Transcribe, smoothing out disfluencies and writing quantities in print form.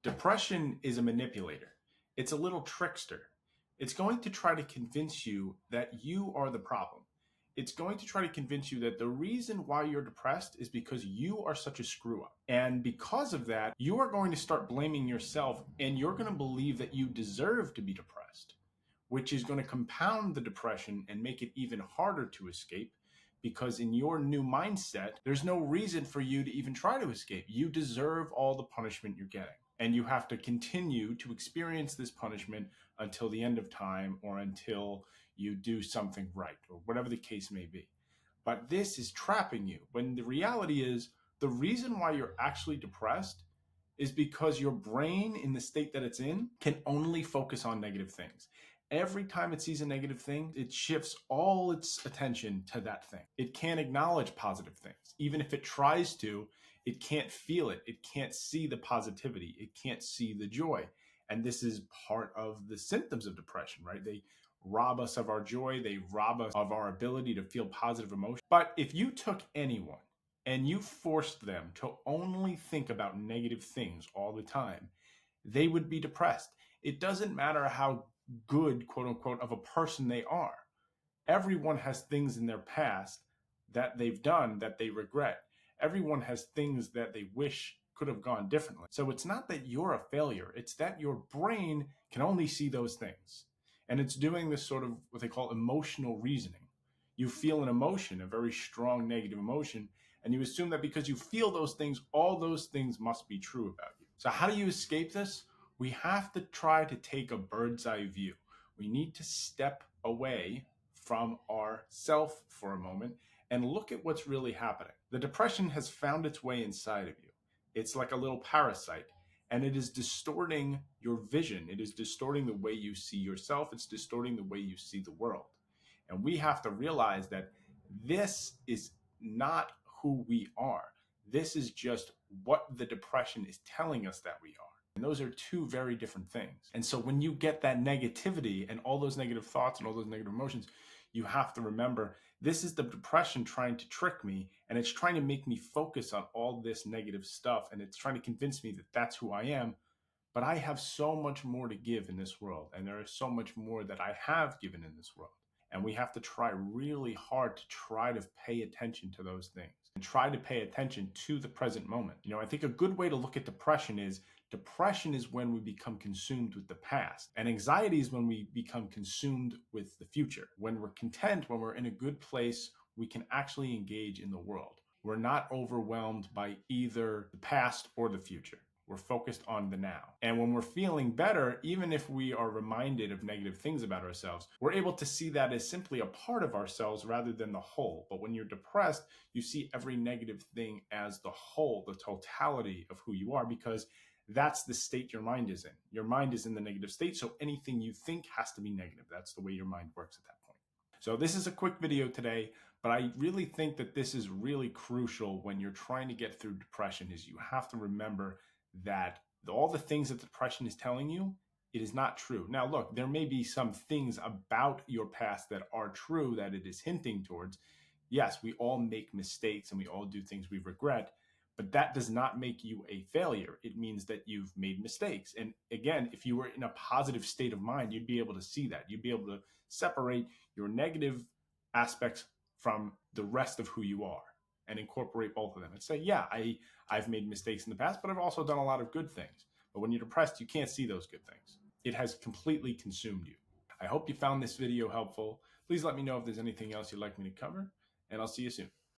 Depression is a manipulator. It's a little trickster. It's going to try to convince you that you are the problem. It's going to try to convince you that the reason why you're depressed is because you are such a screw up. And because of that, you are going to start blaming yourself and you're going to believe that you deserve to be depressed, which is going to compound the depression and make it even harder to escape because in your new mindset, there's no reason for you to even try to escape. You deserve all the punishment you're getting. And you have to continue to experience this punishment until the end of time or until you do something right or whatever the case may be. But this is trapping you when the reality is the reason why you're actually depressed is because your brain in the state that it's in can only focus on negative things. Every time it sees a negative thing, it shifts all its attention to that thing. It can't acknowledge positive things. Even if it tries to, it can't feel it. It can't see the positivity. It can't see the joy. And this is part of the symptoms of depression, right? They rob us of our joy. They rob us of our ability to feel positive emotion. But if you took anyone and you forced them to only think about negative things all the time, they would be depressed. It doesn't matter how good, quote unquote, of a person they are. Everyone has things in their past that they've done that they regret. Everyone has things that they wish could have gone differently. So it's not that you're a failure. It's that your brain can only see those things. And it's doing this sort of what they call emotional reasoning. You feel an emotion, a very strong negative emotion, and you assume that because you feel those things, all those things must be true about you. So how do you escape this? We have to try to take a bird's eye view. We need to step away from ourself for a moment and look at what's really happening. The depression has found its way inside of you. It's like a little parasite, and it is distorting your vision. It is distorting the way you see yourself. It's distorting the way you see the world. And we have to realize that this is not who we are. This is just what the depression is telling us that we are. And those are two very different things. And so when you get that negativity and all those negative thoughts and all those negative emotions, you have to remember this is the depression trying to trick me, and it's trying to make me focus on all this negative stuff, and it's trying to convince me that that's who I am. But I have so much more to give in this world, and there is so much more that I have given in this world. And we have to try really hard to try to pay attention to those things and try to pay attention to the present moment. I think a good way to look at depression is when we become consumed with the past. And anxiety is when we become consumed with the future. When we're content, when we're in a good place, we can actually engage in the world. We're not overwhelmed by either the past or the future. We're focused on the now. And when we're feeling better, even if we are reminded of negative things about ourselves, we're able to see that as simply a part of ourselves rather than the whole. But when you're depressed, you see every negative thing as the whole, the totality of who you are, because that's the state your mind is in. Your mind is in the negative state, so anything you think has to be negative. That's the way your mind works at that point. So this is a quick video today, but I really think that this is really crucial when you're trying to get through depression. Is you have to remember that all the things that depression is telling you, it is not true. Now, look, there may be some things about your past that are true that it is hinting towards. Yes, we all make mistakes and we all do things we regret, but that does not make you a failure. It means that you've made mistakes. And again, if you were in a positive state of mind, you'd be able to see that. You'd be able to separate your negative aspects from the rest of who you are and incorporate both of them and say, yeah, I've made mistakes in the past, but I've also done a lot of good things. But when you're depressed, you can't see those good things. It has completely consumed you. I hope you found this video helpful. Please let me know if there's anything else you'd like me to cover, and I'll see you soon.